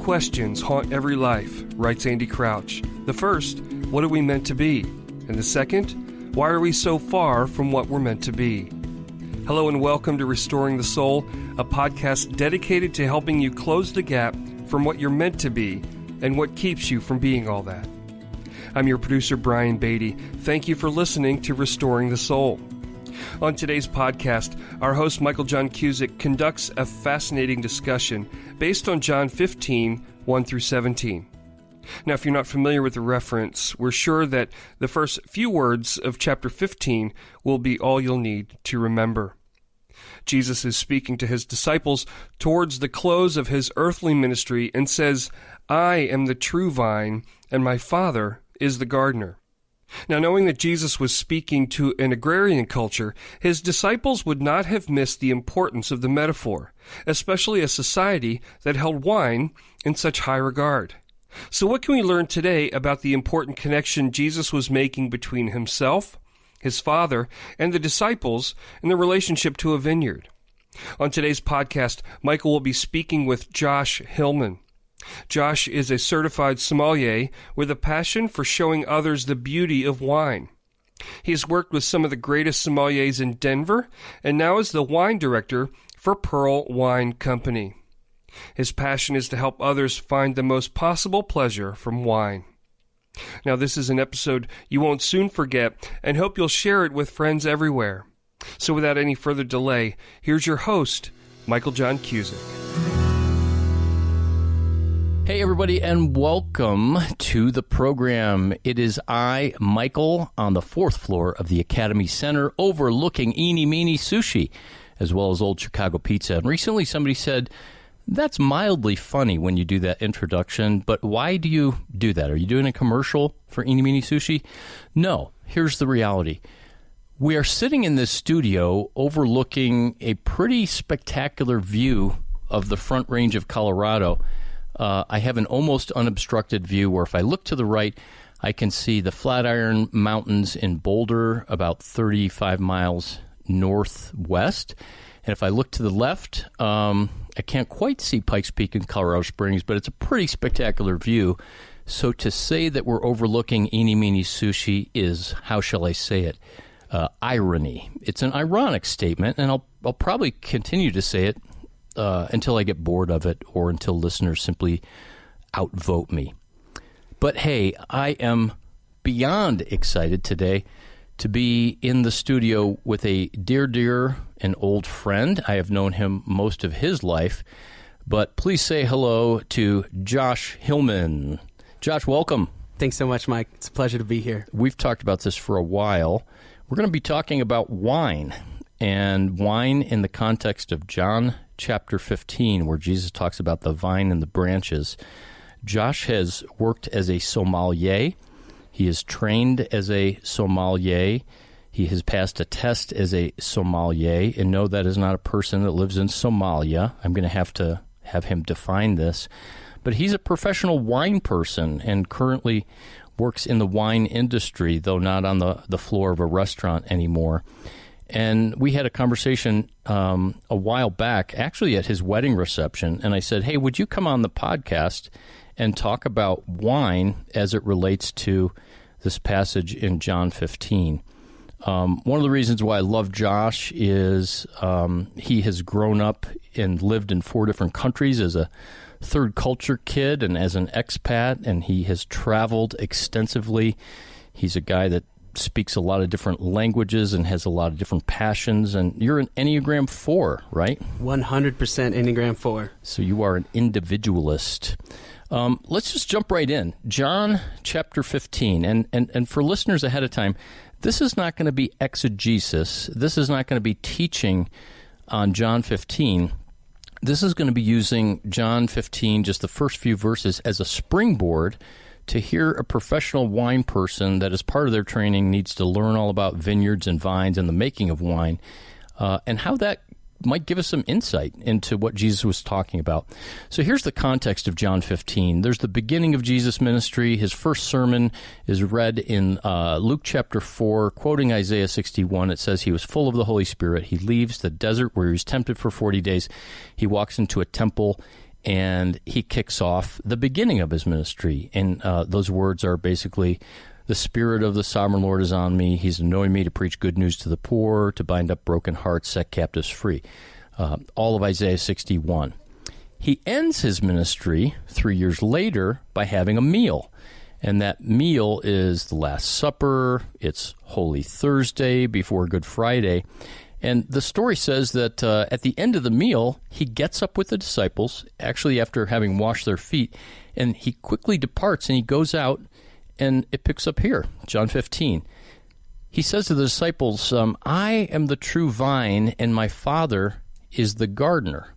questions haunt every life, writes Andy Crouch. The first, what are we meant to be? And the second, why are we so far from what we're meant to be? Hello and welcome to Restoring the Soul, a podcast dedicated to helping you close the gap from what you're meant to be and what keeps you from being all that. I'm your producer, Brian Beatty. Thank you for listening to Restoring the Soul. On today's podcast, our host, Michael John Cusick, conducts a fascinating discussion based on John 15, 1 through 17. Now, if you're not familiar with the reference, we're sure that the first few words of chapter 15 will be all you'll need to remember. Jesus is speaking to his disciples towards the close of his earthly ministry and says, "I am the true vine, and my Father is the gardener." Now, knowing that Jesus was speaking to an agrarian culture, his disciples would not have missed the importance of the metaphor, especially a society that held wine in such high regard. So what can we learn today about the important connection Jesus was making between himself, his Father, and the disciples in the relationship to a vineyard? On today's podcast, Michael will be speaking with Josh Hillman. Josh is a certified sommelier with a passion for showing others the beauty of wine. He has worked with some of the greatest sommeliers in Denver and now is the wine director for Pearl Wine Company. His passion is to help others find the most possible pleasure from wine. Now, this is an episode you won't soon forget and hope you'll share it with friends everywhere. So without any further delay, here's your host, Michael John Cusick. Hey, everybody, and welcome to the program. It is I, Michael, on the fourth floor of the Academy Center overlooking Eeny Meeny Sushi, as well as Old Chicago Pizza. And recently somebody said, that's mildly funny when you do that introduction, but why do you do that? Are you doing a commercial for Eeny Meeny Sushi? No, here's the reality. We are sitting in this studio overlooking a pretty spectacular view of the Front Range of Colorado. I have an almost unobstructed view where if I look to the right, I can see the Flatiron Mountains in Boulder, about 35 miles northwest. And if I look to the left, I can't quite see Pikes Peak in Colorado Springs, but it's a pretty spectacular view. So to say that we're overlooking Eeny Meeny Sushi is, how shall I say it, irony. It's an ironic statement, and I'll probably continue to say it until I get bored of it or until listeners simply outvote me. But hey, I am beyond excited today to be in the studio with a dear and old friend. I have known him most of his life, but please say hello to Josh Hillman. Josh, welcome. Thanks so much, Mike. It's a pleasure to be here. We've talked about this for a while. We're going to be talking about wine, and wine in the context of John chapter 15, where Jesus talks about the vine and the branches. Josh has worked as a sommelier. He is trained as a sommelier. He has passed a test as a sommelier. And no, that is not a person that lives in Somalia. I'm going to have him define this. But he's a professional wine person and currently works in the wine industry, though not on the floor of a restaurant anymore. And we had a conversation a while back, actually at his wedding reception, and I said, hey, would you come on the podcast and talk about wine as it relates to this passage in John 15? One of the reasons why I love Josh is he has grown up and lived in 4 different countries as a third culture kid and as an expat, and he has traveled extensively. He's a guy that speaks a lot of different languages and has a lot of different passions, and you're an Enneagram 4, right? 100% Enneagram 4. So you are an individualist. Let's just jump right in. John chapter 15, and for listeners ahead of time, this is not going to be exegesis. This is not going to be teaching on John 15. This is going to be using John 15, just the first few verses, as a springboard to hear a professional wine person that as part of their training needs to learn all about vineyards and vines and the making of wine, and how that might give us some insight into what Jesus was talking about. So here's the context of John 15. There's the beginning of Jesus' ministry. His first sermon is read in Luke chapter 4, quoting Isaiah 61. It says, he was full of the Holy Spirit. He leaves the desert where he was tempted for 40 days. He walks into a temple and he kicks off the beginning of his ministry. And those words are basically, "The Spirit of the Sovereign Lord is on me. He's anointed me to preach good news to the poor, to bind up broken hearts, set captives free." All of Isaiah 61. He ends his ministry 3 years later by having a meal. And that meal is the Last Supper. It's Holy Thursday before Good Friday. And the story says that at the end of the meal, he gets up with the disciples, actually after having washed their feet, and he quickly departs and he goes out, and it picks up here, John 15. He says to the disciples, "I am the true vine, and my Father is the gardener.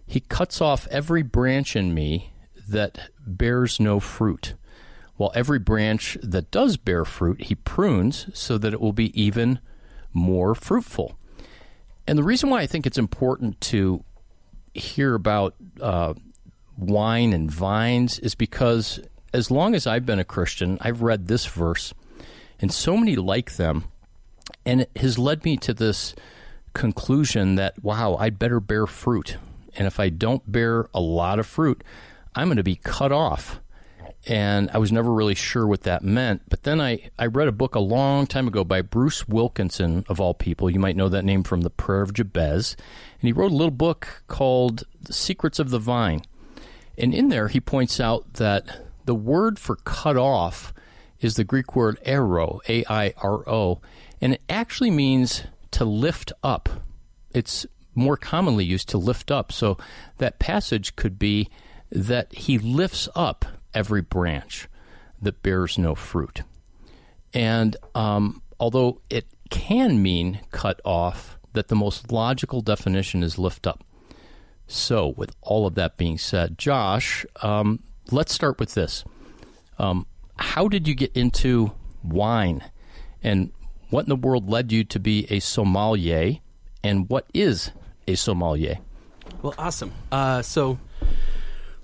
He cuts off every branch in me that bears no fruit, while every branch that does bear fruit he prunes so that it will be even more fruitful." And the reason why I think it's important to hear about wine and vines is because as long as I've been a Christian, I've read this verse and so many like them, and it has led me to this conclusion that, wow, I'd better bear fruit. And if I don't bear a lot of fruit, I'm going to be cut off. And I was never really sure what that meant. But then I read a book a long time ago by Bruce Wilkinson, of all people. You might know that name from The Prayer of Jabez. And he wrote a little book called The Secrets of the Vine. And in there, he points out that the word for cut off is the Greek word airo, A-I-R-O. And it actually means to lift up. It's more commonly used to lift up. So that passage could be that he lifts up every branch that bears no fruit. And although it can mean cut off, that the most logical definition is lift up. So with all of that being said, Josh, let's start with this. How did you get into wine? And what in the world led you to be a sommelier? And what is a sommelier? Well, awesome. So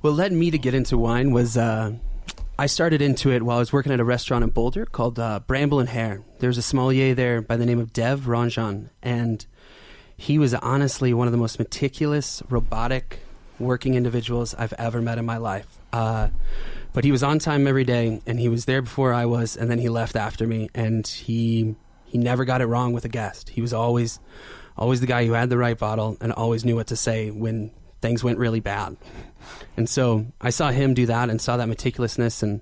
what led me to get into wine was I started into it while I was working at a restaurant in Boulder called Bramble and Hare. There's a sommelier there by the name of Dev Ranjan, and he was honestly one of the most meticulous, robotic working individuals I've ever met in my life. But he was on time every day, and he was there before I was, and then he left after me, and he never got it wrong with a guest. He was always the guy who had the right bottle and always knew what to say when things went really bad. And so I saw him do that and saw that meticulousness and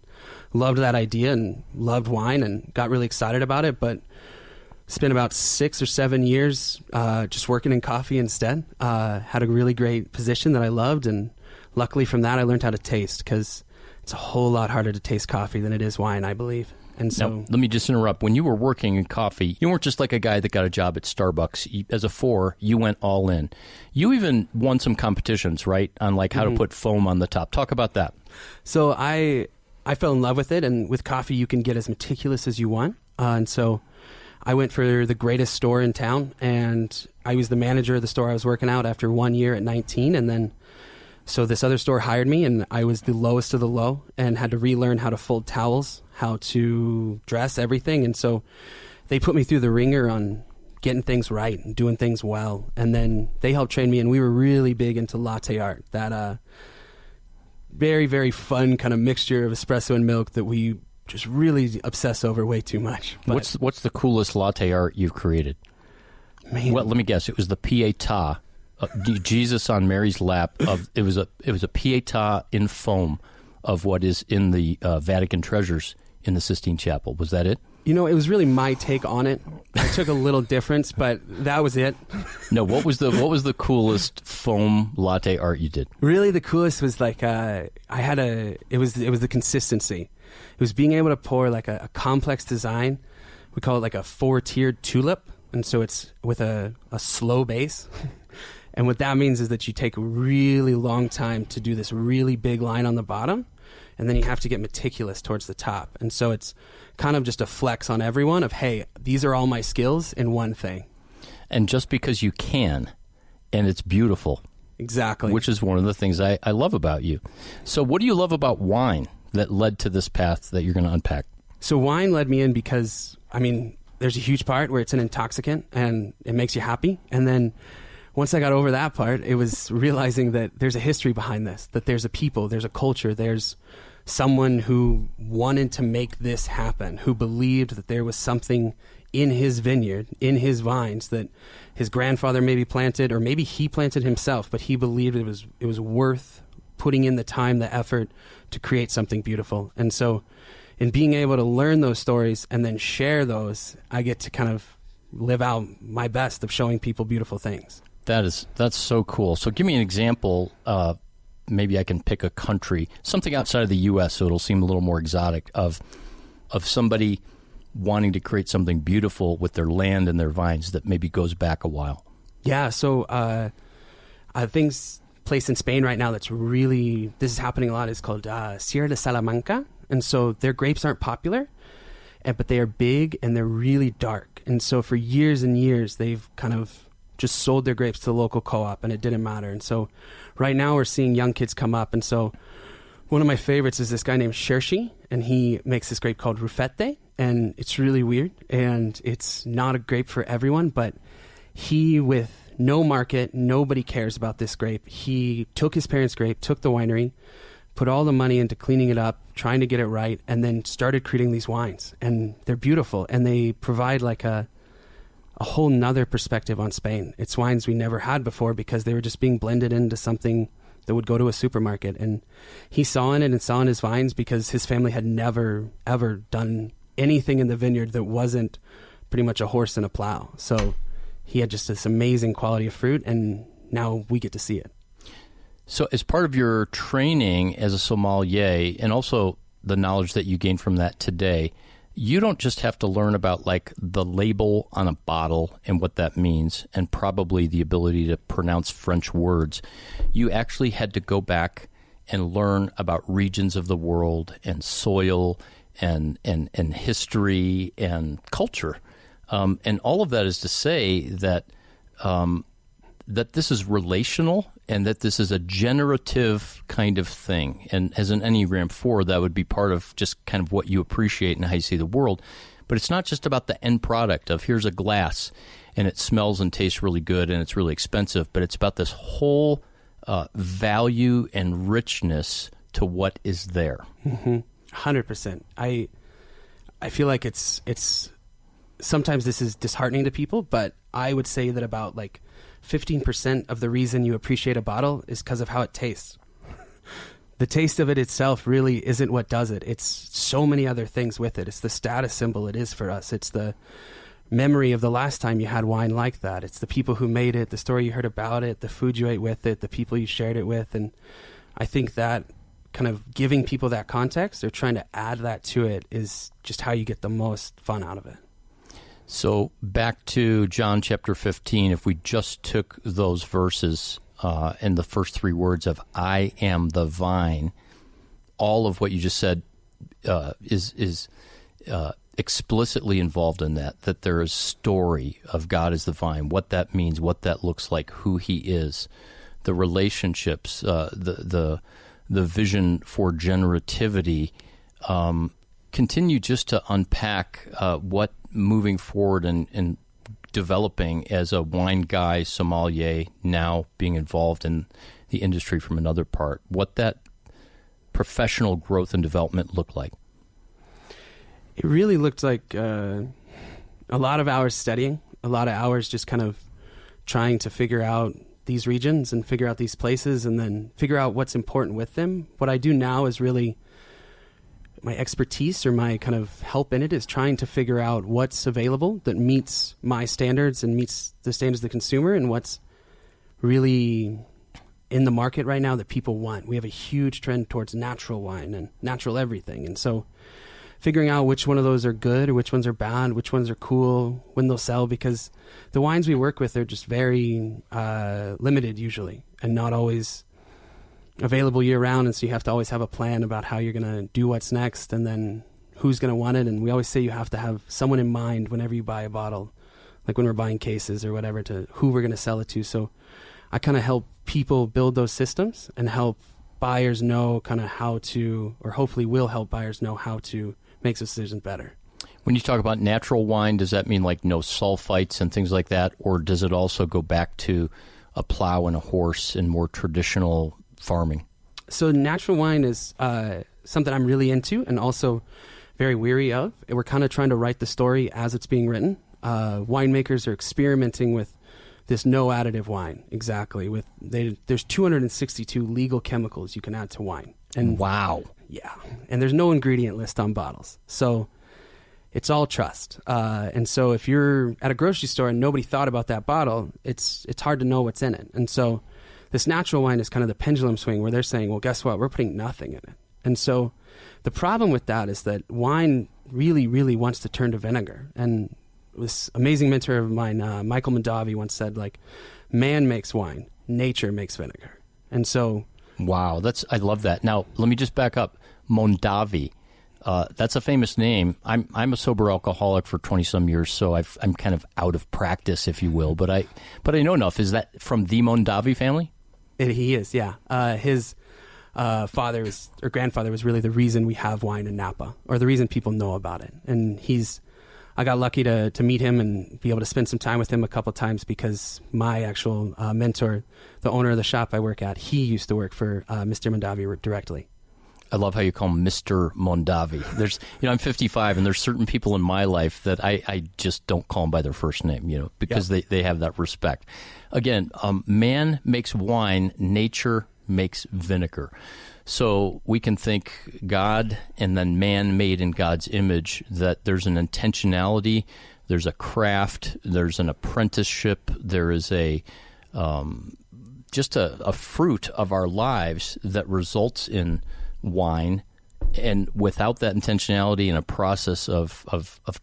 loved that idea and loved wine and got really excited about it, but spent about 6 or 7 years just working in coffee instead. Had a really great position that I loved, and luckily from that I learned how to taste, because it's a whole lot harder to taste coffee than it is wine, I believe. And so, now, let me just interrupt. When you were working in coffee, you weren't just like a guy that got a job at Starbucks. As a 4, you went all in. You even won some competitions, right, on like how to put foam on the top. Talk about that. So I fell in love with it, and with coffee you can get as meticulous as you want. And so I went for the greatest store in town, and I was the manager of the store I was working out after 1 year at 19, and then so this other store hired me, and I was the lowest of the low and had to relearn how to fold towels, how to dress, everything. And so they put me through the ringer on getting things right and doing things well. And then they helped train me, and we were really big into latte art, that very, very fun kind of mixture of espresso and milk that we just really obsess over way too much. But What's the coolest latte art you've created? man, Well, let me guess. It was the Pietà, Jesus on Mary's lap. It was a Pietà in foam of what is in the Vatican treasures in the Sistine Chapel. Was that it? you know, it was really my take on it. I took a little difference, but that was it. No, what was the coolest foam latte art you did? Really, the coolest was like it was the consistency. It was being able to pour like a complex design. We call it like a 4-tiered tulip, and so it's with a slow base. And what that means is that you take a really long time to do this really big line on the bottom, and then you have to get meticulous towards the top. And so it's kind of just a flex on everyone of, hey, these are all my skills in one thing. And just because you can, and it's beautiful. Exactly. Which is one of the things I love about you. So what do you love about wine that led to this path that you're going to unpack? So wine led me in because, I mean, there's a huge part where it's an intoxicant and it makes you happy. And then once I got over that part, it was realizing that there's a history behind this, that there's a people, there's a culture, there's someone who wanted to make this happen, who believed that there was something in his vineyard, in his vines, that his grandfather maybe planted, or maybe he planted himself, but he believed it was worth putting in the time, the effort to create something beautiful. And so in being able to learn those stories and then share those, I get to kind of live out my best of showing people beautiful things. That's so cool. So give me an example. Maybe I can pick a country, something outside of the U.S., so it'll seem a little more exotic, of somebody wanting to create something beautiful with their land and their vines that maybe goes back a while. Yeah, so things place in Spain right now this is happening a lot, is called Sierra de Salamanca. And so their grapes aren't popular, but they are big and they're really dark. And so for years and years, they've kind of just sold their grapes to the local co-op, and it didn't matter. And so right now we're seeing young kids come up. And so one of my favorites is this guy named Shershi, and he makes this grape called Rufete, and it's really weird, and it's not a grape for everyone, but he, with no market, nobody cares about this grape. He took his parents' grape, took the winery, put all the money into cleaning it up, trying to get it right, and then started creating these wines. And they're beautiful, and they provide like a whole nother perspective on Spain. It's wines we never had before because they were just being blended into something that would go to a supermarket. And he saw in it and saw in his vines because his family had never, ever done anything in the vineyard that wasn't pretty much a horse and a plow. So he had just this amazing quality of fruit, and now we get to see it. So as part of your training as a sommelier, and also the knowledge that you gained from that today, you don't just have to learn about like the label on a bottle and what that means, and probably the ability to pronounce French words. You actually had to go back and learn about regions of the world and soil and history and culture. And all of that is to say that that this is relational and that this is a generative kind of thing. And as an Enneagram 4, that would be part of just kind of what you appreciate and how you see the world. But it's not just about the end product of here's a glass and it smells and tastes really good and it's really expensive, but it's about this whole value and richness to what is there. 100%. I feel like it's sometimes this is disheartening to people, but I would say that about like 15% of the reason you appreciate a bottle is because of how it tastes. The taste of it itself really isn't what does it. It's so many other things with it. It's the status symbol it is for us. It's the memory of the last time you had wine like that. It's the people who made it, the story you heard about it, the food you ate with it, the people you shared it with. And I think that kind of giving people that context or trying to add that to it is just how you get the most fun out of it. So back to John chapter 15, if we just took those verses and the first three words of I am the vine, all of what you just said is explicitly involved in that there is story of God as the vine, what that means, what that looks like, who he is, the relationships, the vision for generativity. Continue just to unpack what moving forward and developing as a wine guy, sommelier, now being involved in the industry from another part, what that professional growth and development looked like. It really looked like a lot of hours studying, a lot of hours just kind of trying to figure out these regions and figure out these places and then figure out what's important with them. What I do now is really my expertise or my kind of help in it is trying to figure out what's available that meets my standards and meets the standards of the consumer and what's really in the market right now that people want. We have a huge trend towards natural wine and natural everything. And so figuring out which one of those are good or which ones are bad, which ones are cool, when they'll sell, because the wines we work with are just very limited usually and not always available year-round, and so you have to always have a plan about how you're going to do what's next and then who's going to want it. And we always say you have to have someone in mind whenever you buy a bottle, like when we're buying cases or whatever, to who we're going to sell it to. So I kind of help people build those systems and help buyers know kind of how to, or hopefully will help buyers know how to make those decisions better. When you talk about natural wine, does that mean like no sulfites and things like that, or does it also go back to a plow and a horse in more traditional farming? So natural wine is something I'm really into and also very weary of. We're kind of trying to write the story as it's being written. Winemakers are experimenting with this no additive wine. Exactly. There's 262 legal chemicals you can add to wine. And wow. Yeah. And there's no ingredient list on bottles. So it's all trust. And so if you're at a grocery store and nobody thought about that bottle, it's hard to know what's in it. And so this natural wine is kind of the pendulum swing where they're saying, well, guess what? We're putting nothing in it. And so the problem with that is that wine really, really wants to turn to vinegar. And this amazing mentor of mine, Michael Mondavi, once said, like, man makes wine, nature makes vinegar. And so... Wow, I love that. Now, let me just back up. Mondavi. That's a famous name. I'm a sober alcoholic for 20-some years, so I'm kind of out of practice, if you will. But I know enough. Is that from the Mondavi family? He is, yeah. His grandfather was really the reason we have wine in Napa, or the reason people know about it. And I got lucky to meet him and be able to spend some time with him a couple of times because my actual mentor, the owner of the shop I work at, he used to work for Mr. Mondavi directly. I love how you call him Mr. Mondavi. I'm 55, and there's certain people in my life that I just don't call them by their first name, because they have that respect. Again, man makes wine, nature makes vinegar. So we can think God and then man made in God's image, that there's an intentionality, there's a craft, there's an apprenticeship, there is just a fruit of our lives that results in wine. And without that intentionality and a process of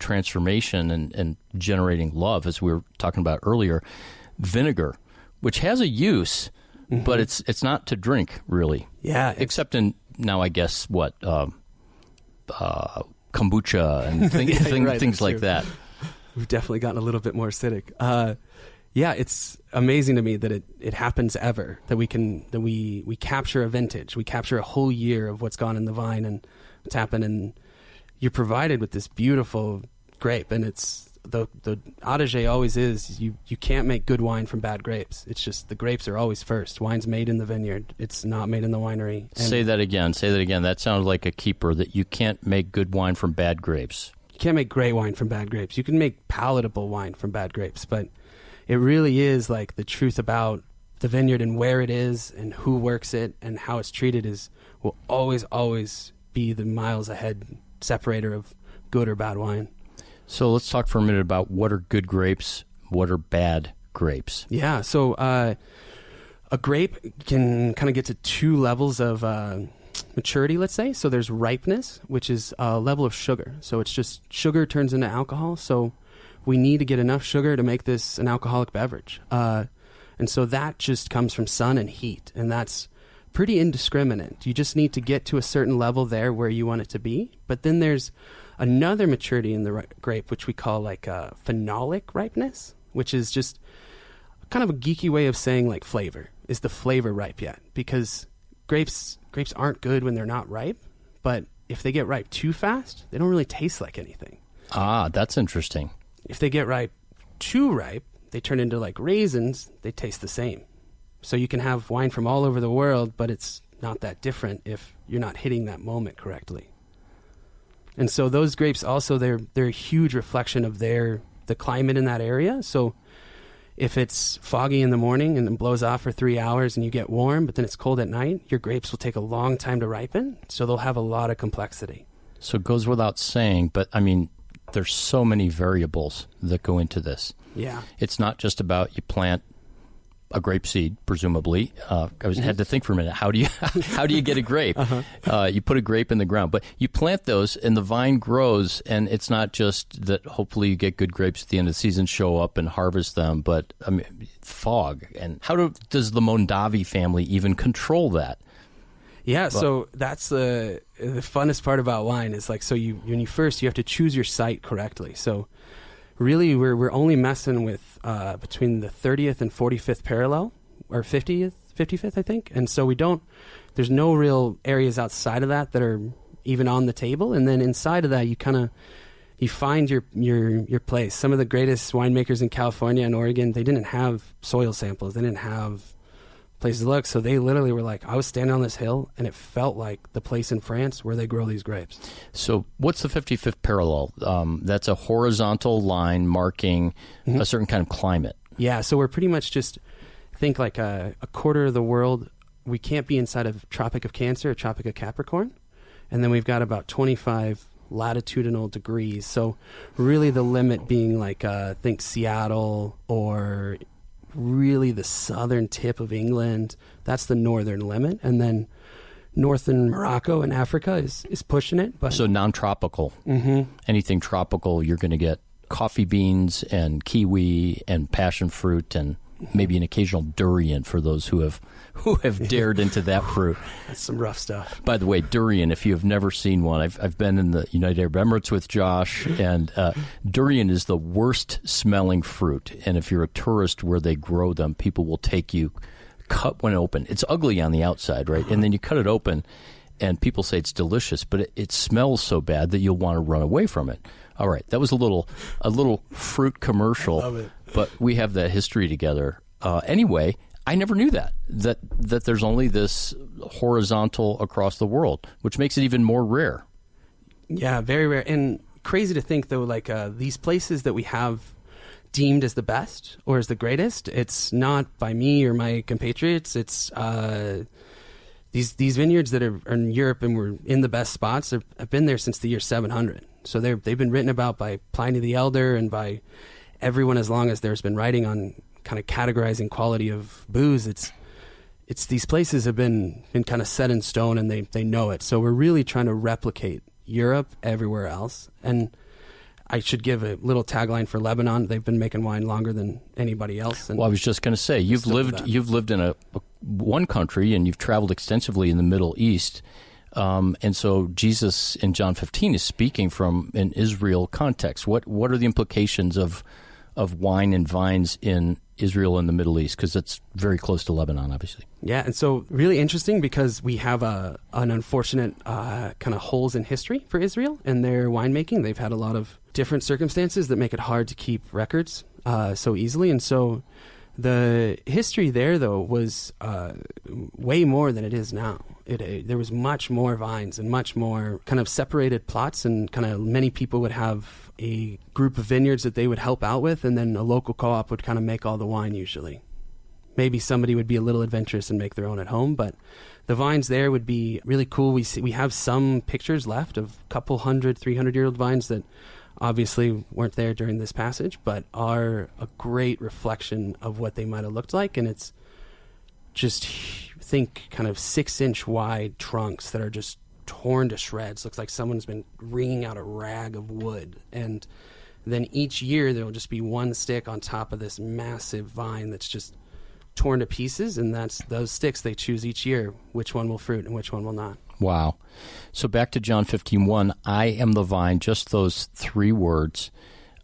transformation and generating love, as we were talking about earlier, vinegar, which has a use, mm-hmm. but it's not to drink, really. Yeah. Except in, now I guess, kombucha and things like that. We've definitely gotten a little bit more acidic. It's amazing to me that it happens ever, that we capture a vintage, we capture a whole year of what's gone in the vine and what's happened, and you're provided with this beautiful grape, and it's the adage always is you can't make good wine from bad grapes. It's just the grapes are always first. Wine's made in the vineyard. It's not made in the winery. Say that again. That sounds like a keeper, that you can't make good wine from bad grapes. You can't make great wine from bad grapes. You can make palatable wine from bad grapes, but it really is like the truth about the vineyard and where it is and who works it and how it's treated will always be the miles ahead separator of good or bad wine. So let's talk for a minute about what are good grapes, what are bad grapes. Yeah, so a grape can kind of get to two levels of maturity, let's say. So there's ripeness, which is a level of sugar. So it's just sugar turns into alcohol. So we need to get enough sugar to make this an alcoholic beverage. And so that just comes from sun and heat, and that's pretty indiscriminate. You just need to get to a certain level there where you want it to be. But then there's another maturity in the grape, which we call like phenolic ripeness, which is just kind of a geeky way of saying like flavor. Is the flavor ripe yet? Because grapes aren't good when they're not ripe, but if they get ripe too fast, they don't really taste like anything. Ah, that's interesting. If they get too ripe, they turn into like raisins, they taste the same. So you can have wine from all over the world, but it's not that different if you're not hitting that moment correctly. And so those grapes also, they're a huge reflection of the climate in that area. So if it's foggy in the morning and it blows off for 3 hours and you get warm, but then it's cold at night, your grapes will take a long time to ripen. So they'll have a lot of complexity. So it goes without saying, but I mean, there's so many variables that go into this. Yeah. It's not just about you plant a grape seed, presumably. Had to think for a minute. How do you get a grape? Uh-huh. You put a grape in the ground, but you plant those, and the vine grows. And it's not just that. Hopefully, you get good grapes at the end of the season, show up and harvest them. But I mean, fog, and how does the Mondavi family even control that? Yeah, so that's the funnest part about wine is like, so you have to choose your site correctly. So really, we're only messing with between the 30th and 45th parallel, or 55th, I think. And so there's no real areas outside of that are even on the table. And then inside of that, you you find your place. Some of the greatest winemakers in California and Oregon, they didn't have soil samples. They didn't have places to look. So they literally were like, I was standing on this hill, and it felt like the place in France where they grow these grapes. So what's the 55th parallel? That's a horizontal line marking a certain kind of climate. Yeah, so we're pretty much just, think like a quarter of the world, we can't be inside of Tropic of Cancer or Tropic of Capricorn. And then we've got about 25 latitudinal degrees. So really the limit being like, think Seattle or really the southern tip of England. That's the northern limit. And then northern Morocco and Africa is pushing it. But so non-tropical. Anything tropical, you're going to get coffee beans and kiwi and passion fruit and maybe an occasional durian for those who have dared into that fruit. That's some rough stuff. By the way, durian, if you have never seen one, I've been in the United Arab Emirates with Josh, and durian is the worst smelling fruit. And if you're a tourist where they grow them, people will take you, cut one open. It's ugly on the outside, right? And then you cut it open, and people say it's delicious, but it smells so bad that you'll want to run away from it. All right, that was a little fruit commercial. I love it. But we have that history together. Anyway, I never knew that there's only this horizontal across the world, which makes it even more rare. Yeah, very rare. And crazy to think, though, like these places that we have deemed as the best or as the greatest, it's not by me or my compatriots. It's these vineyards that are in Europe and were in the best spots have been there since the year 700. So they've been written about by Pliny the Elder and by everyone as long as there's been writing on kind of categorizing quality of booze. It's these places have been kind of set in stone, and they know it. So we're really trying to replicate Europe everywhere else. And I should give a little tagline for Lebanon. They've been making wine longer than anybody else. And well, I was just going to say, you've lived in one country, and you've traveled extensively in the Middle East. And so Jesus in John 15 is speaking from an Israel context. What are the implications of wine and vines in Israel and the Middle East? Because it's very close to Lebanon, obviously. Yeah, and so really interesting because we have an unfortunate kind of holes in history for Israel and their winemaking. They've had a lot of different circumstances that make it hard to keep records so easily. And so the history there, though, was way more than it is now. There was much more vines and much more kind of separated plots, and kind of many people would have a group of vineyards that they would help out with, and then a local co-op would kind of make all the wine usually. Maybe somebody would be a little adventurous and make their own at home, but the vines there would be really cool. We have some pictures left of a couple 300-year-old vines that obviously weren't there during this passage, but are a great reflection of what they might have looked like. And it's just, think kind of 6-inch wide trunks that are just torn to shreds. Looks like someone's been wringing out a rag of wood. And then each year there will just be one stick on top of this massive vine that's just torn to pieces. And that's those sticks they choose each year, which one will fruit and which one will not. Wow. So back to John 15:1, I am the vine, just those 3 words.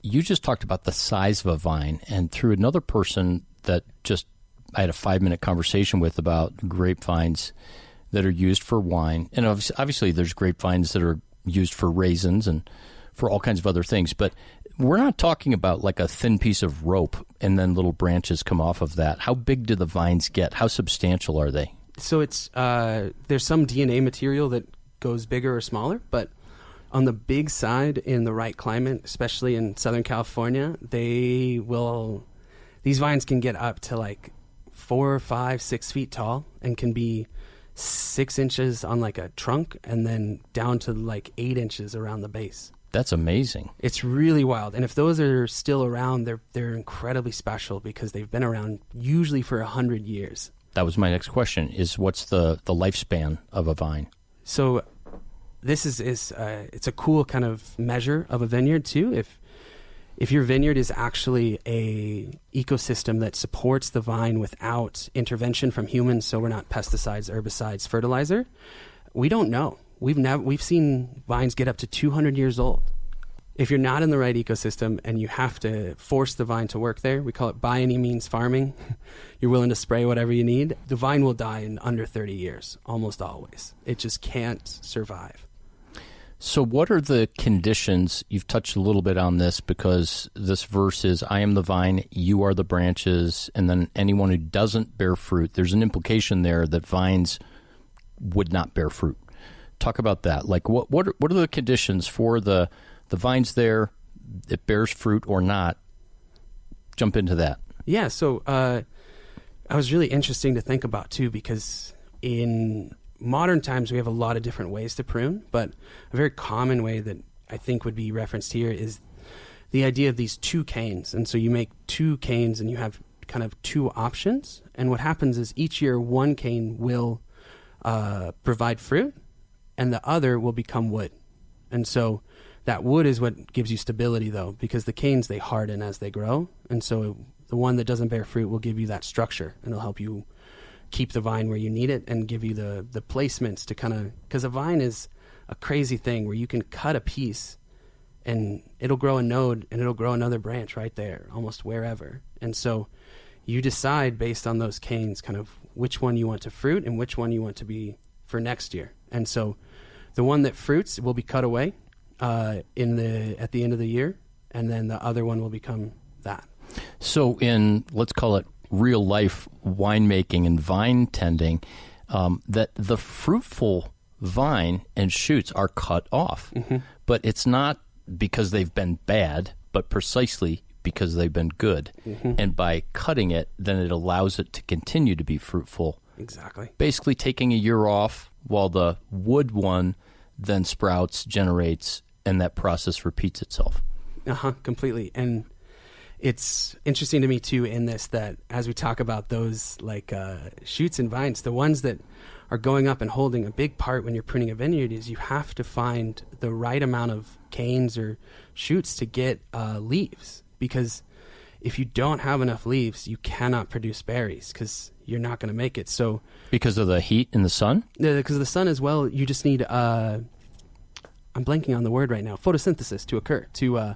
You just talked about the size of a vine, and through another person that I had a 5-minute conversation with about grapevines that are used for wine. And obviously there's grapevines that are used for raisins and for all kinds of other things, but we're not talking about like a thin piece of rope and then little branches come off of that. How big do the vines get? How substantial are they? So it's there's some DNA material that goes bigger or smaller, but on the big side in the right climate, especially in Southern California, these vines can get up to like 4, 5, 6 feet tall and can be 6 inches on like a trunk and then down to like 8 inches around the base. That's amazing. It's really wild. And if those are still around, they're incredibly special because they've been around usually for 100 years. That was my next question, is what's the lifespan of a vine? So this is it's a cool kind of measure of a vineyard too. If your vineyard is actually a ecosystem that supports the vine without intervention from humans, so we're not pesticides, herbicides, fertilizer, we don't know. We've seen vines get up to 200 years old. If you're not in the right ecosystem and you have to force the vine to work there, we call it by any means farming. You're willing to spray whatever you need. The vine will die in under 30 years, almost always. It just can't survive. So what are the conditions? You've touched a little bit on this because this verse is, I am the vine, you are the branches, and then anyone who doesn't bear fruit, there's an implication there that vines would not bear fruit. Talk about that. Like what are the conditions for the vines there, it bears fruit or not? Jump into that. Yeah, so I was really interesting to think about too, because in modern times we have a lot of different ways to prune, but a very common way that I think would be referenced here is the idea of these two canes. And so you make two canes and you have kind of two options, and what happens is each year one cane will provide fruit and the other will become wood. And so that wood is what gives you stability, though, because the canes, they harden as they grow, and so the one that doesn't bear fruit will give you that structure, and it'll help you keep the vine where you need it and give you the placements to kind of, because a vine is a crazy thing where you can cut a piece and it'll grow a node and it'll grow another branch right there, almost wherever. And so you decide based on those canes kind of which one you want to fruit and which one you want to be for next year. And so the one that fruits will be cut away at the end of the year, and then the other one will become that. So in, let's call it real life winemaking and vine tending, that the fruitful vine and shoots are cut off. Mm-hmm. But it's not because they've been bad, but precisely because they've been good. Mm-hmm. And by cutting it, then it allows it to continue to be fruitful. Exactly. Basically taking a year off while the wood one then sprouts, generates, and that process repeats itself. Completely. And it's interesting to me, too, in this, that as we talk about those like shoots and vines, the ones that are going up and holding a big part when you're pruning a vineyard is you have to find the right amount of canes or shoots to get leaves. Because if you don't have enough leaves, you cannot produce berries because you're not going to make it. So because of the heat and the sun? Yeah, because of the sun as well, you just need, I'm blanking on the word right now, photosynthesis to occur, to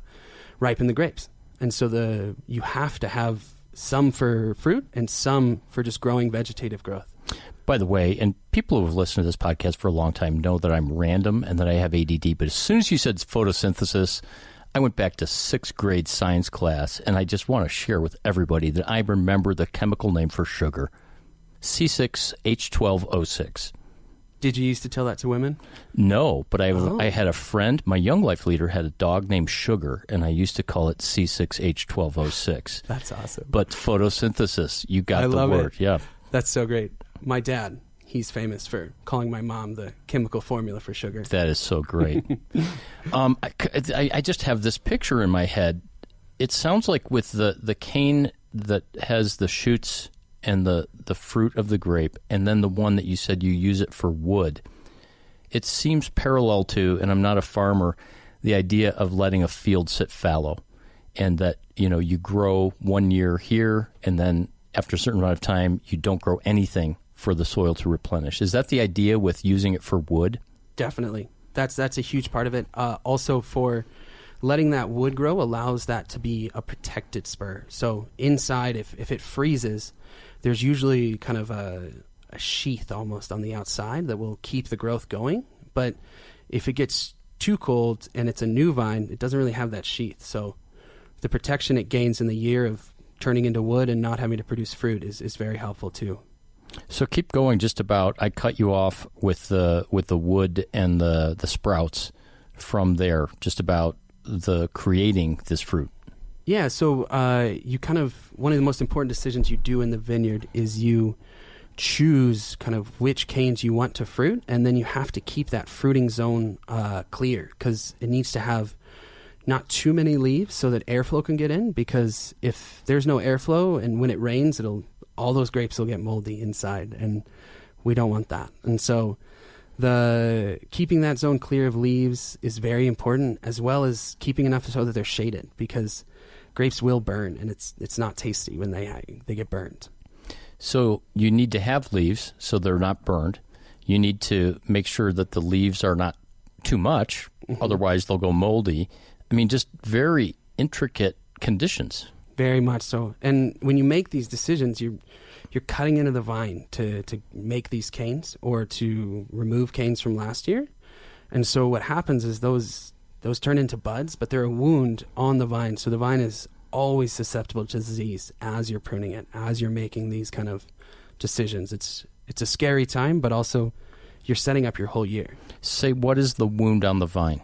ripen the grapes. And so you have to have some for fruit and some for just growing vegetative growth. By the way, and people who have listened to this podcast for a long time know that I'm random and that I have ADD, but as soon as you said photosynthesis, I went back to 6th grade science class, and I just want to share with everybody that I remember the chemical name for sugar, C6H12O6. Did you used to tell that to women? No, but I had a friend, my young life leader had a dog named Sugar, and I used to call it C6H12O6. That's awesome. But photosynthesis, you got the word. Yeah. That's so great. My dad, he's famous for calling my mom the chemical formula for sugar. That is so great. I just have this picture in my head. It sounds like with the cane that has the shoots and the fruit of the grape, and then the one that you said you use it for wood, it seems parallel to, and I'm not a farmer, the idea of letting a field sit fallow, and that, you grow 1 year here, and then after a certain amount of time, you don't grow anything for the soil to replenish. Is that the idea with using it for wood? Definitely. That's a huge part of it. Also, for letting that wood grow allows that to be a protected spur. So inside, if it freezes, there's usually kind of a sheath almost on the outside that will keep the growth going. But if it gets too cold and it's a new vine, it doesn't really have that sheath. So the protection it gains in the year of turning into wood and not having to produce fruit is very helpful too. So keep going. Just about, I cut you off with the wood and the sprouts from there, just about the creating this fruit. Yeah, so you kind of, one of the most important decisions you do in the vineyard is you choose kind of which canes you want to fruit, and then you have to keep that fruiting zone clear, because it needs to have not too many leaves so that airflow can get in, because if there's no airflow and when it rains, all those grapes will get moldy inside, and we don't want that. And so keeping that zone clear of leaves is very important, as well as keeping enough so that they're shaded, because grapes will burn, and it's not tasty when they get burned. So you need to have leaves so they're not burned. You need to make sure that the leaves are not too much, otherwise they'll go moldy. I mean, just very intricate conditions. Very much so. And when you make these decisions, you're cutting into the vine to make these canes or to remove canes from last year. And so what happens is those turn into buds, but they're a wound on the vine. So the vine is always susceptible to disease as you're pruning it, as you're making these kind of decisions. It's a scary time, but also you're setting up your whole year. Say, what is the wound on the vine?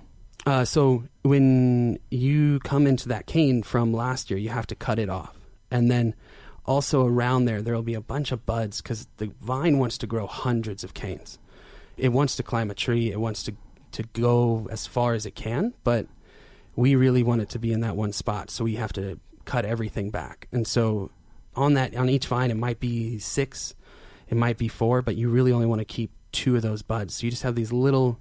So when you come into that cane from last year, you have to cut it off. And then also around there'll be a bunch of buds because the vine wants to grow hundreds of canes. It wants to climb a tree. It wants to go as far as it can, but we really want it to be in that one spot. So we have to cut everything back. And so on each vine, it might be 6, it might be 4, but you really only want to keep 2 of those buds. So you just have these little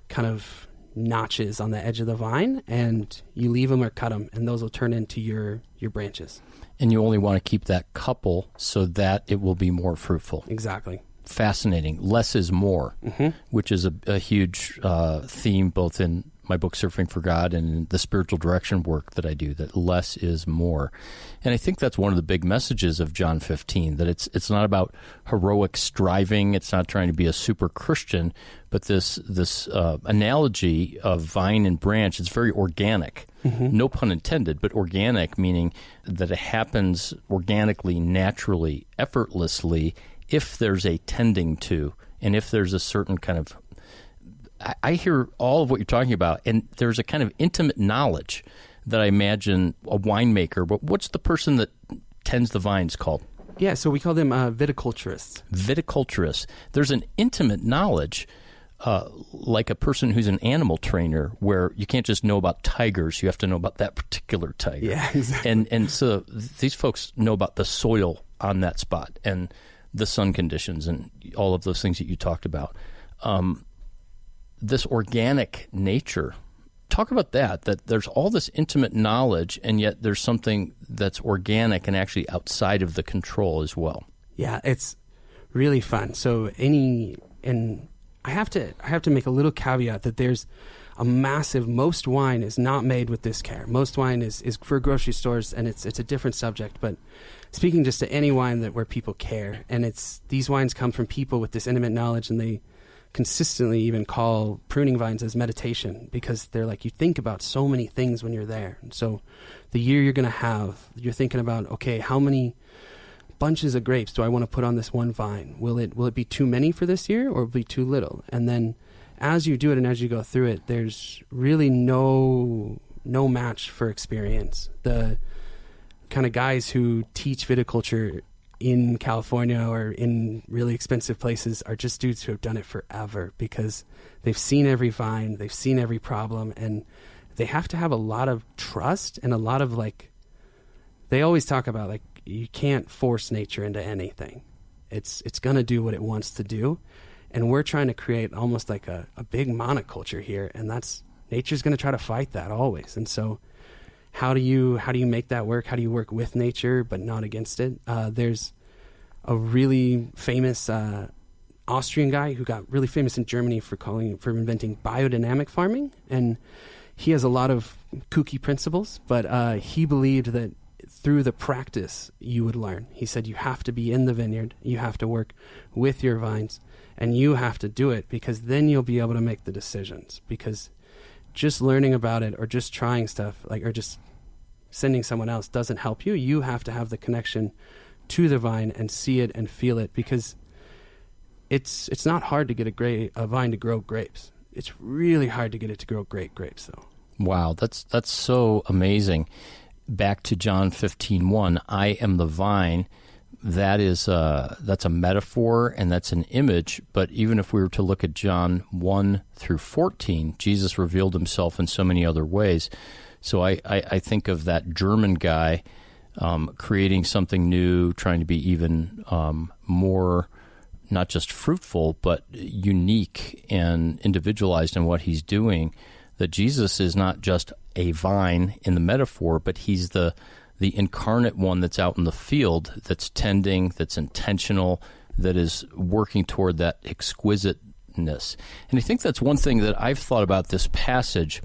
kind of notches on the edge of the vine, and you leave them or cut them, and those will turn into your branches. And you only want to keep that couple so that it will be more fruitful. Exactly. Fascinating. Less is more, which is a huge theme both in my book, Surfing for God, and in the spiritual direction work that I do, that less is more. And I think that's one of the big messages of John 15, that it's not about heroic striving. It's not trying to be a super Christian, but this analogy of vine and branch, it's very organic. No pun intended, but organic, meaning that it happens organically, naturally, effortlessly, if there's a tending to, and if there's a certain kind of, I hear all of what you're talking about, and there's a kind of intimate knowledge that I imagine a winemaker, but what's the person that tends the vines called? Yeah, so we call them viticulturists. Viticulturists. There's an intimate knowledge, like a person who's an animal trainer, where you can't just know about tigers, you have to know about that particular tiger. Yeah, exactly. And so these folks know about the soil on that spot, and the sun conditions and all of those things that you talked about. This organic nature, talk about that there's all this intimate knowledge, and yet there's something that's organic and actually outside of the control as well. Yeah, it's really fun. So and I have to make a little caveat that there's a massive, most wine is not made with this care. Most wine is for grocery stores, and it's a different subject, but speaking just to any wine where people care, and these wines come from people with this intimate knowledge, and they consistently even call pruning vines as meditation, because they're like, you think about so many things when you're there. And so the year you're going to have, you're thinking about, okay, how many bunches of grapes do I want to put on this one vine? Will it be too many for this year, or will it be too little? And then as you do it and as you go through it, there's really no match for experience. The kind of guys who teach viticulture in California or in really expensive places are just dudes who have done it forever, because they've seen every vine, they've seen every problem, and they have to have a lot of trust and a lot of, like, they always talk about, like, you can't force nature into anything. It's going to do what it wants to do. And we're trying to create almost like a big monoculture here, and nature's going to try to fight that always. And so how do you make that work? How do you work with nature but not against it? There's a really famous Austrian guy who got really famous in Germany for inventing biodynamic farming, and he has a lot of kooky principles, but he believed that through the practice you would learn. He said you have to be in the vineyard, you have to work with your vines, and you have to do it, because then you'll be able to make the decisions. Because just learning about it or just trying stuff, or just sending someone else, doesn't help you. You have to have the connection to the vine and see it and feel it, because it's not hard to get a vine to grow grapes. It's really hard to get it to grow great grapes, though. Wow, that's so amazing. Back to John 15:1, I am the vine. That's a metaphor and that's an image. But even if we were to look at John 1 through 14, Jesus revealed himself in so many other ways. So I think of that German guy creating something new, trying to be even more, not just fruitful, but unique and individualized in what he's doing. That Jesus is not just a vine in the metaphor, but he's the incarnate one that's out in the field, that's tending, that's intentional, that is working toward that exquisiteness. And I think that's one thing that I've thought about this passage.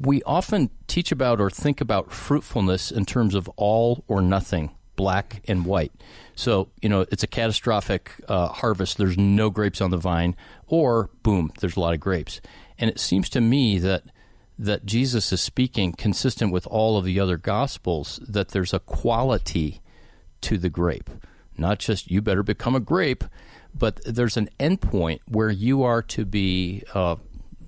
We often teach about or think about fruitfulness in terms of all or nothing black and white. So, it's a catastrophic harvest. There's no grapes on the vine, or boom, there's a lot of grapes. And it seems to me that Jesus is speaking consistent with all of the other Gospels, that there's a quality to the grape. Not just you better become a grape, but there's an endpoint where you are to be,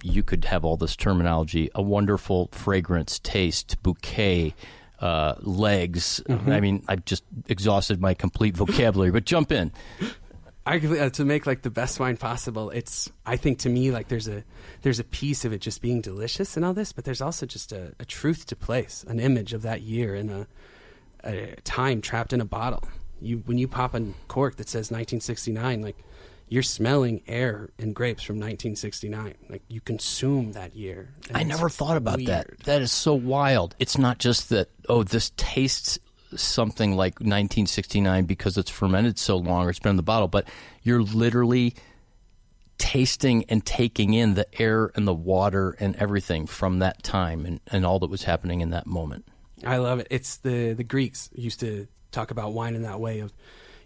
you could have all this terminology, a wonderful fragrance, taste, bouquet, legs. Mm-hmm. I mean, I've just exhausted my complete vocabulary, but jump in. To make like the best wine possible, I think to me, like there's a piece of it just being delicious and all this, but there's also just a truth to place, an image of that year and a time trapped in a bottle. When you pop a cork that says 1969, like you're smelling air and grapes from 1969. Like you consume that year. I never thought about weird. that. That is so wild. It's not just that, this tastes something like 1969 because it's fermented so long or it's been in the bottle, but you're literally tasting and taking in the air and the water and everything from that time and all that was happening in that moment. I love it. It's the Greeks used to talk about wine in that way of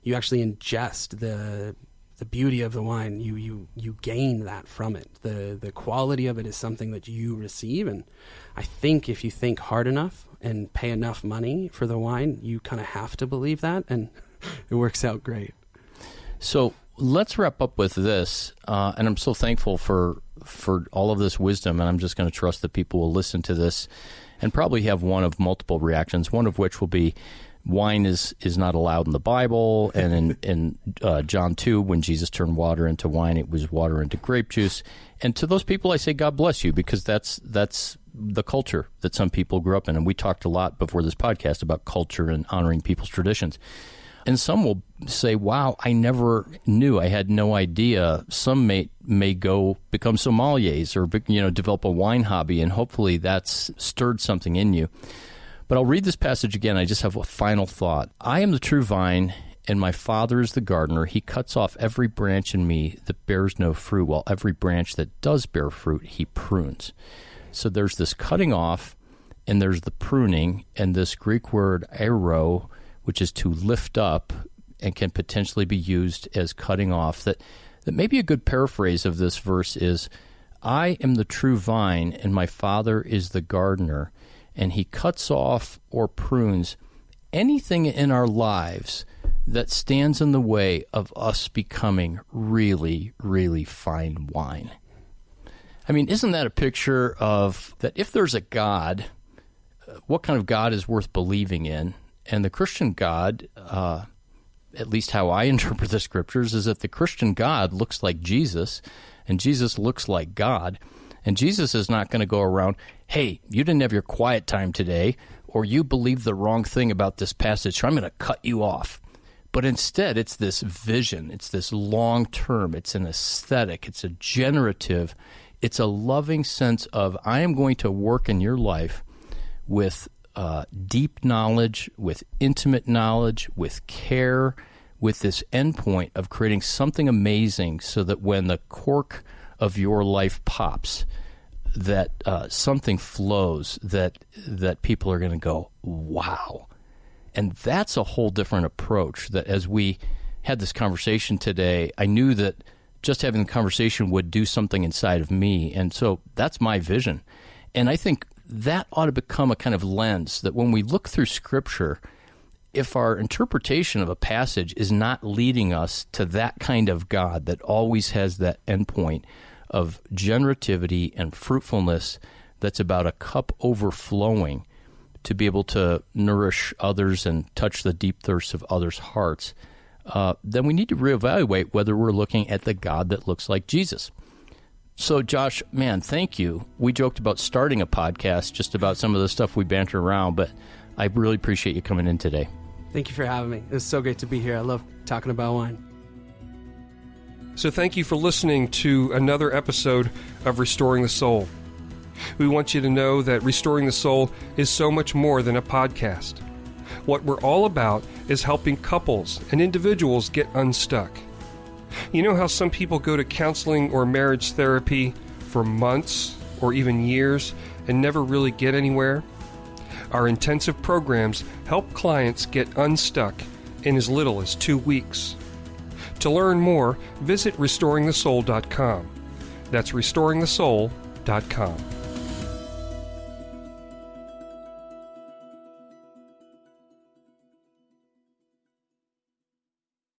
you actually ingest the beauty of the wine. You gain that from it. The quality of it is something that you receive, and I think if you think hard enough and pay enough money for the wine, you kind of have to believe that, and it works out great. So let's wrap up with this, and I'm so thankful for all of this wisdom, and I'm just going to trust that people will listen to this and probably have one of multiple reactions, one of which will be wine is not allowed in the Bible, and in John 2, when Jesus turned water into wine, it was water into grape juice. And to those people, I say, God bless you, because that's the culture that some people grew up in. And we talked a lot before this podcast about culture and honoring people's traditions. And some will say, wow, I never knew. I had no idea. Some may go become sommeliers or develop a wine hobby, and hopefully that's stirred something in you. But I'll read this passage again. I just have a final thought. I am the true vine, and my Father is the gardener. He cuts off every branch in me that bears no fruit, while every branch that does bear fruit, he prunes. So there's this cutting off, and there's the pruning, and this Greek word airo, which is to lift up and can potentially be used as cutting off. That maybe a good paraphrase of this verse is, I am the true vine, and my Father is the gardener. And he cuts off or prunes anything in our lives that stands in the way of us becoming really, really fine wine. I mean, isn't that a picture of that if there's a God, what kind of God is worth believing in? And the Christian God, at least how I interpret the scriptures, is that the Christian God looks like Jesus, and Jesus looks like God. And Jesus is not going to go around, hey, you didn't have your quiet time today, or you believed the wrong thing about this passage, so I'm going to cut you off. But instead, it's this vision. It's this long-term. It's an aesthetic. It's a generative. It's a loving sense of, I am going to work in your life with deep knowledge, with intimate knowledge, with care, with this endpoint of creating something amazing so that when the cork of your life pops, that something flows that people are going to go, wow. And that's a whole different approach. That as we had this conversation today, I knew that just having the conversation would do something inside of me. And so that's my vision. And I think that ought to become a kind of lens that when we look through Scripture, if our interpretation of a passage is not leading us to that kind of God that always has that endpoint of generativity and fruitfulness that's about a cup overflowing to be able to nourish others and touch the deep thirsts of others' hearts, then we need to reevaluate whether we're looking at the God that looks like Jesus. So, Josh, man, thank you. We joked about starting a podcast just about some of the stuff we banter around, but I really appreciate you coming in today. Thank you for having me. It was so great to be here. I love talking about wine. So thank you for listening to another episode of Restoring the Soul. We want you to know that Restoring the Soul is so much more than a podcast. What we're all about is helping couples and individuals get unstuck. You know how some people go to counseling or marriage therapy for months or even years and never really get anywhere? Our intensive programs help clients get unstuck in as little as 2 weeks. To learn more, visit restoringthesoul.com. That's restoringthesoul.com.